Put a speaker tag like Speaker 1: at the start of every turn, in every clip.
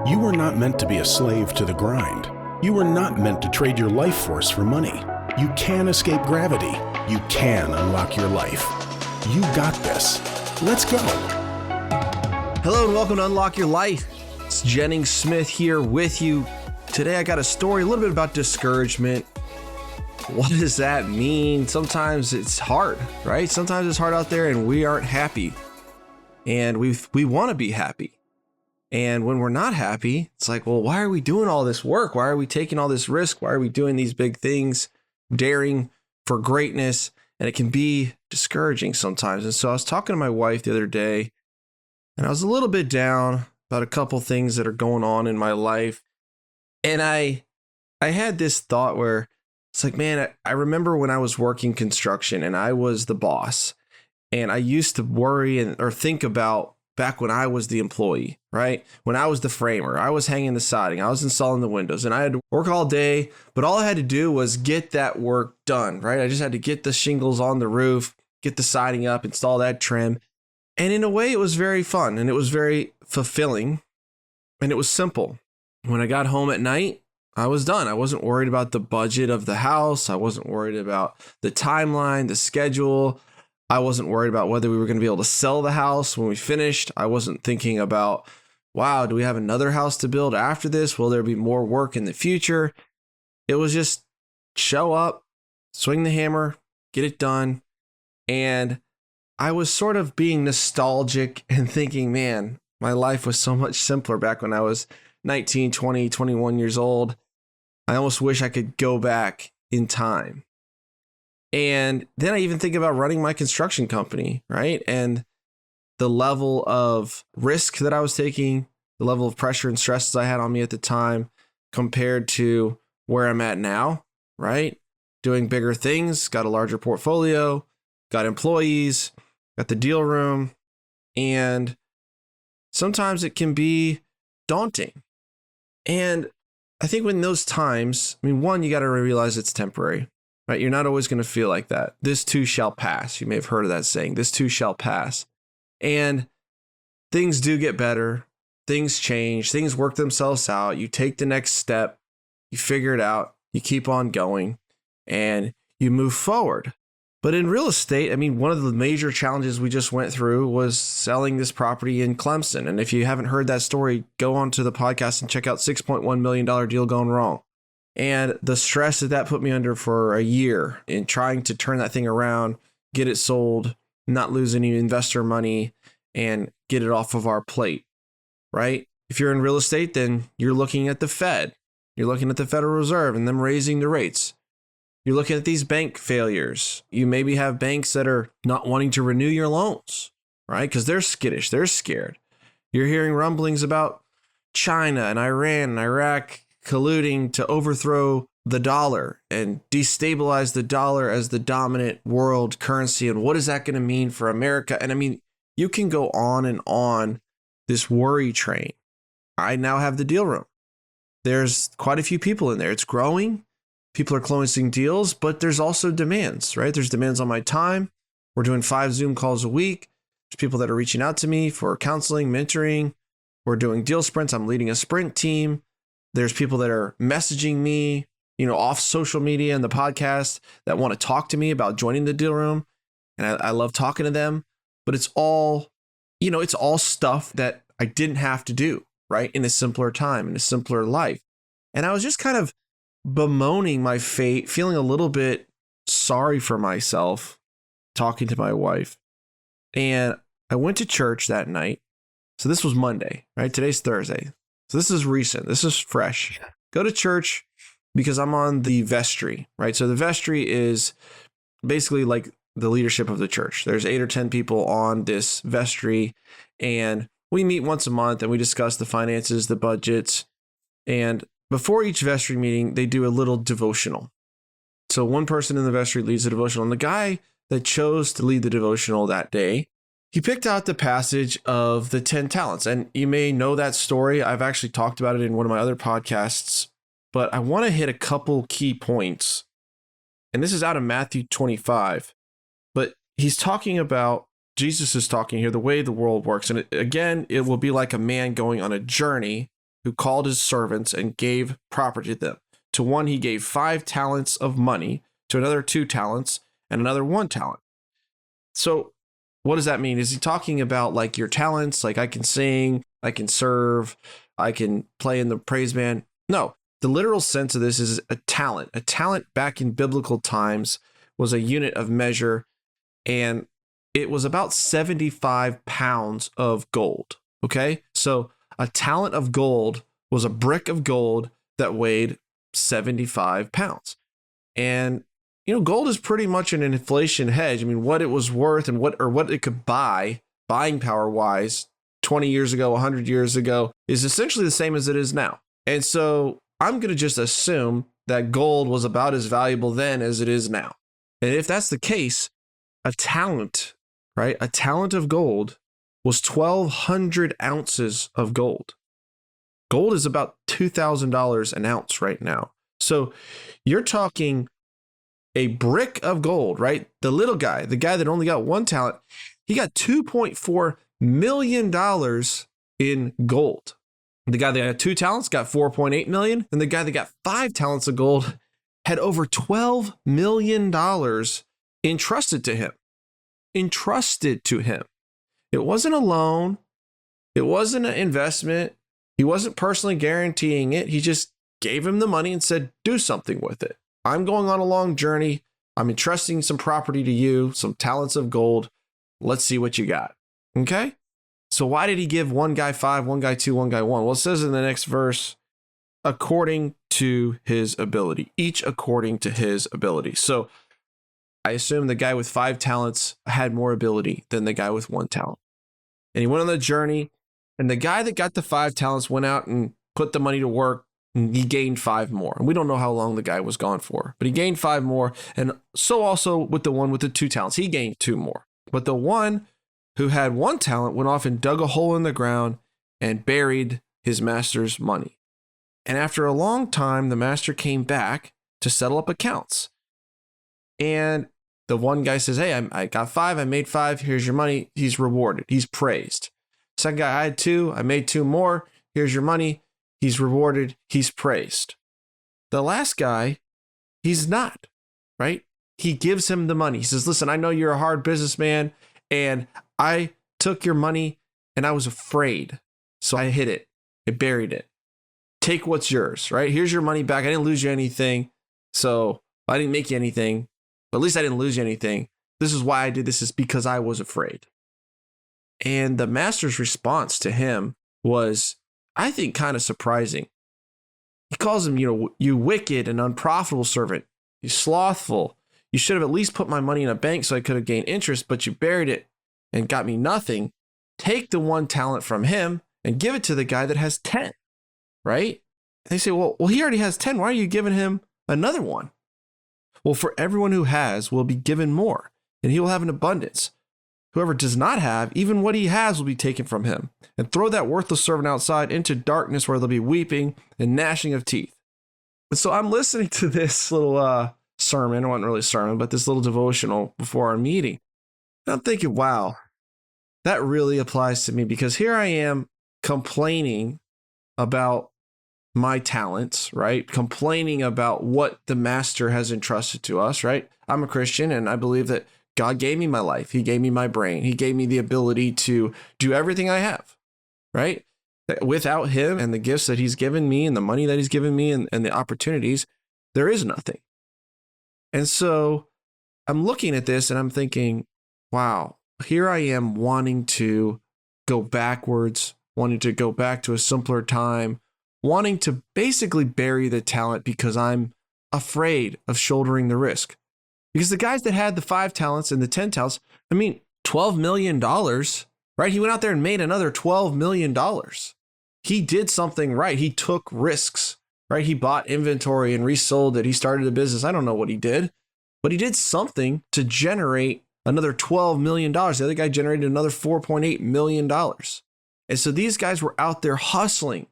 Speaker 1: You were not meant to be a slave to the grind. You were not meant to trade your life force for money. You can escape gravity. You can unlock your life. You got this. Let's go.
Speaker 2: Hello and welcome to Unlock Your Life. It's Jennings Smith here with you. Today I got a story a little bit about discouragement. What does that mean? Sometimes it's hard, right? Sometimes it's hard out there and we aren't happy. And we want to be happy. And when we're not happy, it's like, well, why are we doing all this work? Why are we taking all this risk? Why are we doing these big things, daring for greatness? And it can be discouraging sometimes. And so I was talking to my wife the other day, and I was a little bit down about a couple things that are going on in my life. And I had this thought where it's like, man, I remember when I was working construction and I was the boss, and I used to worry or think about back when I was the employee, right? When I was the framer, I was hanging the siding, I was installing the windows, and I had to work all day, but all I had to do was get that work done, right? I just had to get the shingles on the roof, get the siding up, install that trim. And in a way, it was very fun and it was very fulfilling and it was simple. When I got home at night, I was done. I wasn't worried about the budget of the house. I wasn't worried about the timeline, the schedule. I wasn't worried about whether we were going to be able to sell the house when we finished. I wasn't thinking about, wow, do we have another house to build after this? Will there be more work in the future? It was just show up, swing the hammer, get it done. And I was sort of being nostalgic and thinking, man, my life was so much simpler back when I was 19, 20, 21 years old. I almost wish I could go back in time. And then I even think about running my construction company, right? And the level of risk that I was taking, the level of pressure and stresses I had on me at the time compared to where I'm at now, right? Doing bigger things, got a larger portfolio, got employees, got the deal room. And sometimes it can be daunting. And I think when those times, one, you got to realize it's temporary. Right? You're not always going to feel like that. This too shall pass. You may have heard of that saying, this too shall pass. And things do get better. Things change. Things work themselves out. You take the next step. You figure it out. You keep on going and you move forward. But in real estate, one of the major challenges we just went through was selling this property in Clemson. And if you haven't heard that story, go on to the podcast and check out $6.1 million deal gone wrong. And the stress that put me under for a year in trying to turn that thing around, get it sold, not lose any investor money, and get it off of our plate, right? If you're in real estate, then you're looking at the Fed. You're looking at the Federal Reserve and them raising the rates. You're looking at these bank failures. You maybe have banks that are not wanting to renew your loans, right? Because they're skittish. They're scared. You're hearing rumblings about China and Iran and Iraq colluding to overthrow the dollar and destabilize the dollar as the dominant world currency. And what is that going to mean for America? And you can go on and on this worry train. I now have the deal room. There's quite a few people in there. It's growing. People are closing deals, but there's also demands, right? There's demands on my time. We're doing 5 Zoom calls a week. There's people that are reaching out to me for counseling, mentoring. We're doing deal sprints. I'm leading a sprint team. There's people that are messaging me, off social media and the podcast that want to talk to me about joining the deal room. And I love talking to them, but it's all stuff that I didn't have to do, right? In a simpler time, in a simpler life. And I was just kind of bemoaning my fate, feeling a little bit sorry for myself, talking to my wife. And I went to church that night. So this was Monday, right? Today's Thursday. So this is recent. This is fresh. Go to church because I'm on the vestry, right? So the vestry is basically like the leadership of the church. There's 8 or 10 people on this vestry, and we meet once a month and we discuss the finances, the budgets. And before each vestry meeting, they do a little devotional. So one person in the vestry leads the devotional, and the guy that chose to lead the devotional that day, he picked out the passage of the 10 talents. And you may know that story. I've actually talked about it in one of my other podcasts, but I want to hit a couple key points. And this is out of Matthew 25, but he's talking about, Jesus is talking here, the way the world works. And again, it will be like a man going on a journey who called his servants and gave property to them. To one, he gave 5 talents of money, to another 2 talents, and another 1 talent. So what does that mean? Is he talking about like your talents? Like I can sing, I can serve, I can play in the praise band? No, the literal sense of this is a talent. A talent back in biblical times was a unit of measure, and it was about 75 pounds of gold. Okay. So a talent of gold was a brick of gold that weighed 75 pounds. And, gold is pretty much an inflation hedge. I mean, what it was worth and what it could buy, buying power wise, 20 years ago, 100 years ago, is essentially the same as it is now. And so I'm going to just assume that gold was about as valuable then as it is now. And if that's the case, a talent, right? A talent of gold was 1,200 ounces of gold. Gold is about $2,000 an ounce right now. So you're talking a brick of gold, right? The little guy, the guy that only got 1 talent, he got $2.4 million in gold. The guy that got 2 talents got 4.8 million. And the guy that got 5 talents of gold had over $12 million entrusted to him. It wasn't a loan. It wasn't an investment. He wasn't personally guaranteeing it. He just gave him the money and said, do something with it. I'm going on a long journey. I'm entrusting some property to you, some talents of gold. Let's see what you got. Okay. So why did he give one guy 5, one guy 2, one guy 1? Well, it says in the next verse, according to his ability, each according to his ability. So I assume the guy with 5 talents had more ability than the guy with 1 talent. And he went on the journey, and the guy that got the 5 talents went out and put the money to work, and he gained 5 more. And we don't know how long the guy was gone for, but he gained 5 more. And so also with the one with the 2 talents, he gained 2 more. But the one who had 1 talent went off and dug a hole in the ground and buried his master's money. And after a long time, the master came back to settle up accounts. And the one guy says, hey, I got 5, I made 5, here's your money. He's rewarded, he's praised. Second guy, I had 2, I made 2 more, here's your money. He's rewarded, he's praised. The last guy, he's not, right? He gives him the money. He says, listen, I know you're a hard businessman, and I took your money and I was afraid. So I hid it. I buried it. Take what's yours, right? Here's your money back. I didn't lose you anything. So I didn't make you anything, but at least I didn't lose you anything. This is why I did this, is because I was afraid. And the master's response to him was, I think, kind of surprising. He calls him, you wicked and unprofitable servant. You slothful. You should have at least put my money in a bank so I could have gained interest, but you buried it and got me nothing. Take the 1 talent from him and give it to the guy that has 10, right? And they say, well, he already has 10. Why are you giving him another one? Well, for everyone who has will be given more, and he will have an abundance. Whoever does not have, even what he has will be taken from him. And throw that worthless servant outside into darkness where there'll be weeping and gnashing of teeth. And so I'm listening to this little sermon. It wasn't really a sermon, but this little devotional before our meeting. And I'm thinking, wow, that really applies to me, because here I am complaining about my talents, right? Complaining about what the master has entrusted to us, right? I'm a Christian, and I believe that God gave me my life. He gave me my brain. He gave me the ability to do everything I have, right? Without him and the gifts that he's given me and the money that he's given me and the opportunities, there is nothing. And so I'm looking at this and I'm thinking, wow, here I am wanting to go backwards, wanting to go back to a simpler time, wanting to basically bury the talent because I'm afraid of shouldering the risk. Because the guys that had the 5 talents and the 10 talents, I mean, $12 million, right? He went out there and made another $12 million. He did something right. He took risks, right? He bought inventory and resold it. He started a business. I don't know what he did, but he did something to generate another $12 million. The other guy generated another $4.8 million. And so these guys were out there hustling,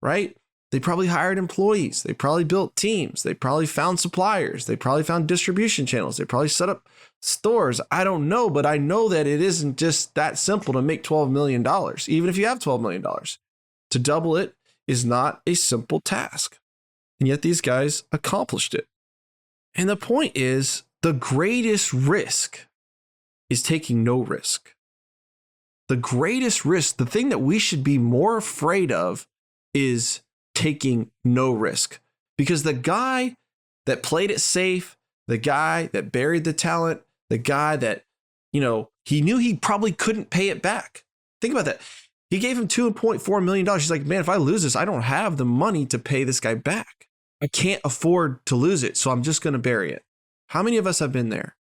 Speaker 2: right? They probably hired employees. They probably built teams. They probably found suppliers. They probably found distribution channels. They probably set up stores. I don't know, but I know that it isn't just that simple to make $12 million, even if you have $12 million. To double it is not a simple task. And yet these guys accomplished it. And the point is, the greatest risk is taking no risk. The greatest risk, the thing that we should be more afraid of, is taking no risk. Because the guy that played it safe, the guy that buried the talent, the guy that, he knew he probably couldn't pay it back. Think about that. He gave him $2.4 million. He's like, man, if I lose this, I don't have the money to pay this guy back. I can't afford to lose it, so I'm just going to bury it. How many of us have been there,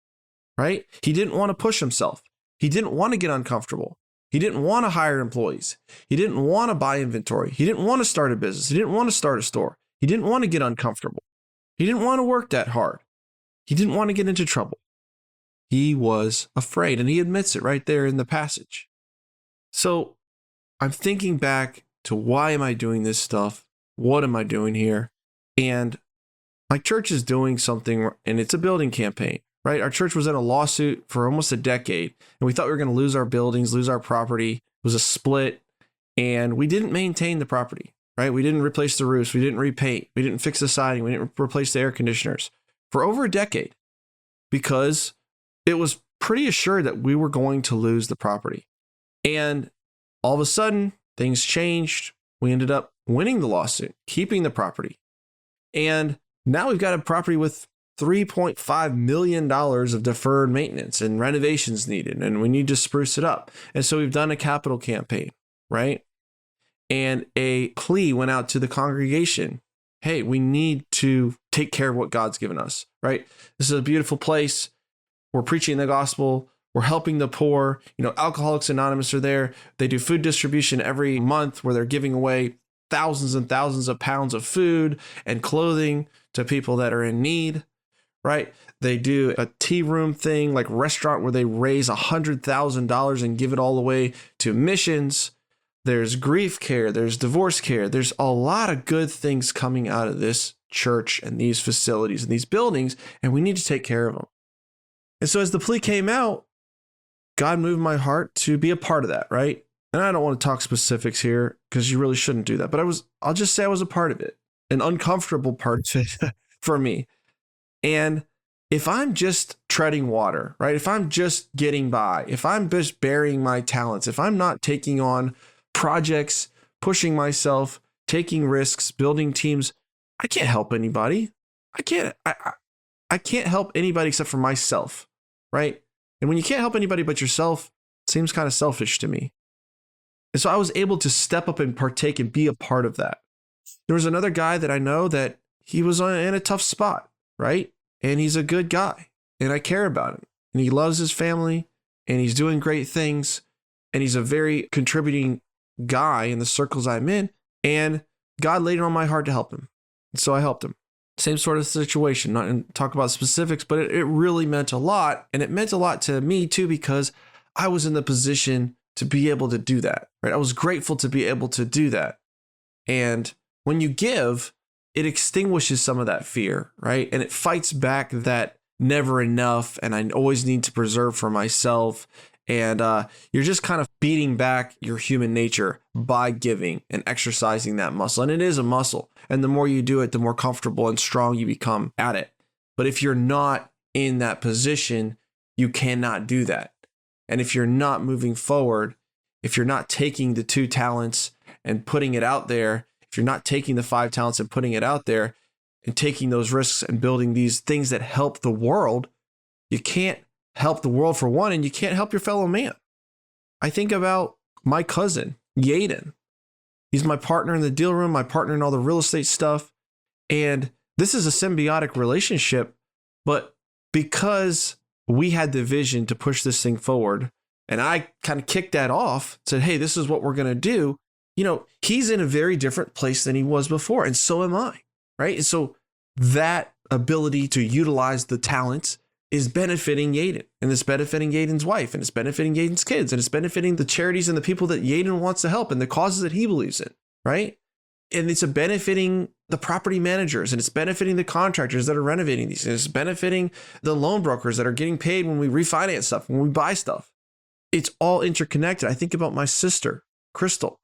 Speaker 2: right? He didn't want to push himself. He didn't want to get uncomfortable. He didn't want to hire employees. He didn't want to buy inventory. He didn't want to start a business. He didn't want to start a store. He didn't want to get uncomfortable. He didn't want to work that hard. He didn't want to get into trouble. He was afraid, and he admits it right there in the passage. So I'm thinking back to, why am I doing this stuff? What am I doing here? And my church is doing something, and it's a building campaign, right? Our church was in a lawsuit for almost a decade, and we thought we were going to lose our buildings, lose our property. It was a split, and we didn't maintain the property, right? We didn't replace the roofs. We didn't repaint. We didn't fix the siding. We didn't replace the air conditioners for over a decade, because it was pretty assured that we were going to lose the property. And all of a sudden, things changed. We ended up winning the lawsuit, keeping the property. And now we've got a property with $3.5 million of deferred maintenance and renovations needed, and we need to spruce it up. And so we've done a capital campaign, right? And a plea went out to the congregation. Hey, we need to take care of what God's given us, right? This is a beautiful place. We're preaching the gospel. We're helping the poor. Alcoholics Anonymous are there. They do food distribution every month where they're giving away thousands and thousands of pounds of food and clothing to people that are in need, right? They do a tea room thing, like restaurant, where they raise $100,000 and give it all away to missions. There's grief care. There's divorce care. There's a lot of good things coming out of this church and these facilities and these buildings, and we need to take care of them. And so as the plea came out, God moved my heart to be a part of that, right? And I don't want to talk specifics here, because you really shouldn't do that. But I'll just say I was a part of it, an uncomfortable part of it for me. And if I'm just treading water, right? If I'm just getting by, if I'm just burying my talents, if I'm not taking on projects, pushing myself, taking risks, building teams, I can't help anybody. I can't help anybody except for myself, right? And when you can't help anybody but yourself, it seems kind of selfish to me. And so I was able to step up and partake and be a part of that. There was another guy that I know that he was in a tough spot, right? And he's a good guy, and I care about him, and he loves his family, and he's doing great things, and he's a very contributing guy in the circles I'm in, and God laid it on my heart to help him. And so I helped him. Same sort of situation, not to talk about specifics, but it really meant a lot. And it meant a lot to me too, because I was in the position to be able to do that, right? I was grateful to be able to do that. And when you give, it extinguishes some of that fear, right? And it fights back that never enough, and I always need to preserve for myself. And you're just kind of beating back your human nature by giving and exercising that muscle. And it is a muscle. And the more you do it, the more comfortable and strong you become at it. But if you're not in that position, you cannot do that. And if you're not moving forward, if you're not taking the 2 talents and putting it out there, if you're not taking the 5 talents and putting it out there and taking those risks and building these things that help the world, you can't help the world for one, and you can't help your fellow man. I think about my cousin, Yaden. He's my partner in the deal room, my partner in all the real estate stuff. And this is a symbiotic relationship, but because we had the vision to push this thing forward, and I kind of kicked that off, said, hey, this is what we're going to do. He's in a very different place than he was before. And so am I, right? And so that ability to utilize the talents is benefiting Yaden, and it's benefiting Yaden's wife, and it's benefiting Yaden's kids, and it's benefiting the charities and the people that Yaden wants to help and the causes that he believes in, right? And it's benefiting the property managers, and it's benefiting the contractors that are renovating these, and it's benefiting the loan brokers that are getting paid when we refinance stuff, when we buy stuff. It's all interconnected. I think about my sister, Crystal.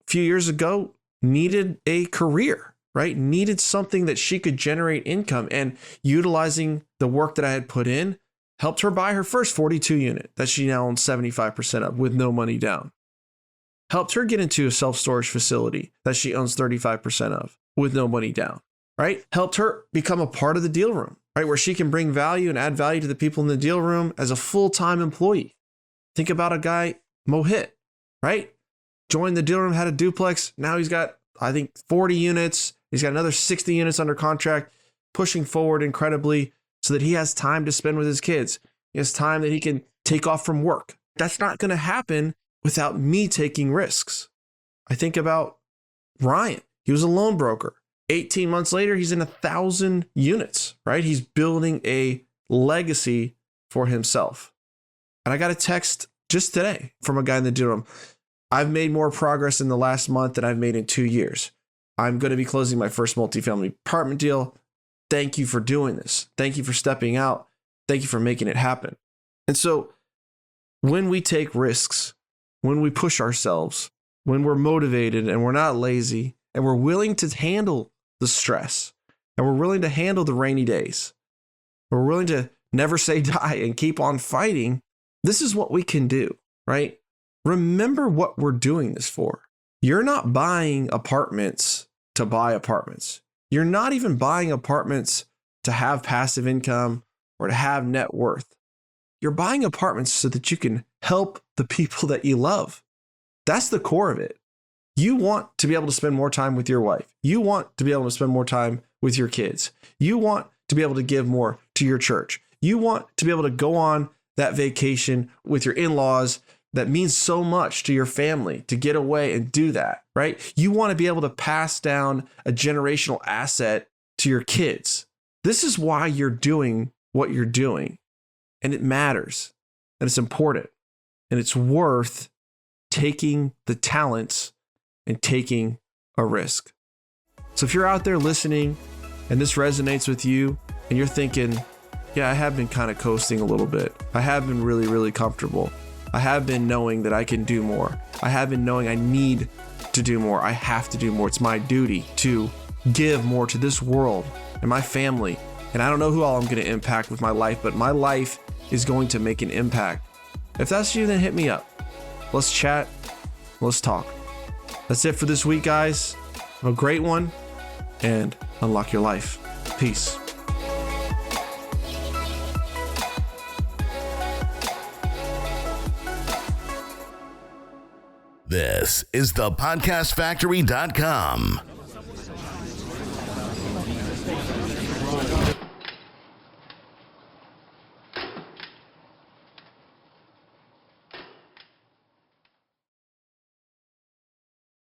Speaker 2: A few years ago, needed a career, right? Needed something that she could generate income, and utilizing the work that I had put in helped her buy her first 42 unit that she now owns 75% of with no money down. Helped her get into a self-storage facility that she owns 35% of with no money down, right? Helped her become a part of the deal room, right? Where she can bring value and add value to the people in the deal room as a full-time employee. Think about a guy, Mohit, right? Joined the deal room, had a duplex. Now he's got, I think, 40 units. He's got another 60 units under contract, pushing forward incredibly so that he has time to spend with his kids. He has time that he can take off from work. That's not going to happen without me taking risks. I think about Ryan. He was a loan broker. 18 months later, he's in 1,000 units, right? He's building a legacy for himself. And I got a text just today from a guy in the deal room. I've made more progress in the last month than I've made in 2 years. I'm going to be closing my first multifamily apartment deal. Thank you for doing this. Thank you for stepping out. Thank you for making it happen. And so when we take risks, when we push ourselves, when we're motivated and we're not lazy and we're willing to handle the stress and we're willing to handle the rainy days, we're willing to never say die and keep on fighting, this is what we can do, right? Remember what we're doing this for. You're not buying apartments to buy apartments. You're not even buying apartments to have passive income or to have net worth. You're buying apartments so that you can help the people that you love. That's the core of it. You want to be able to spend more time with your wife. You want to be able to spend more time with your kids. You want to be able to give more to your church. You want to be able to go on that vacation with your in-laws that means so much to your family, to get away and do that, right? You want to be able to pass down a generational asset to your kids. This is why you're doing what you're doing. And it matters, and it's important, and it's worth taking the talents and taking a risk. So if you're out there listening and this resonates with you and you're thinking, yeah, I have been kind of coasting a little bit. I have been really, really comfortable. I have been knowing that I can do more. I have been knowing I need to do more. I have to do more. It's my duty to give more to this world and my family. And I don't know who all I'm going to impact with my life, but my life is going to make an impact. If that's you, then hit me up. Let's chat. Let's talk. That's it for this week, guys. Have a great one and unlock your life. Peace.
Speaker 3: This is the podcastfactory.com.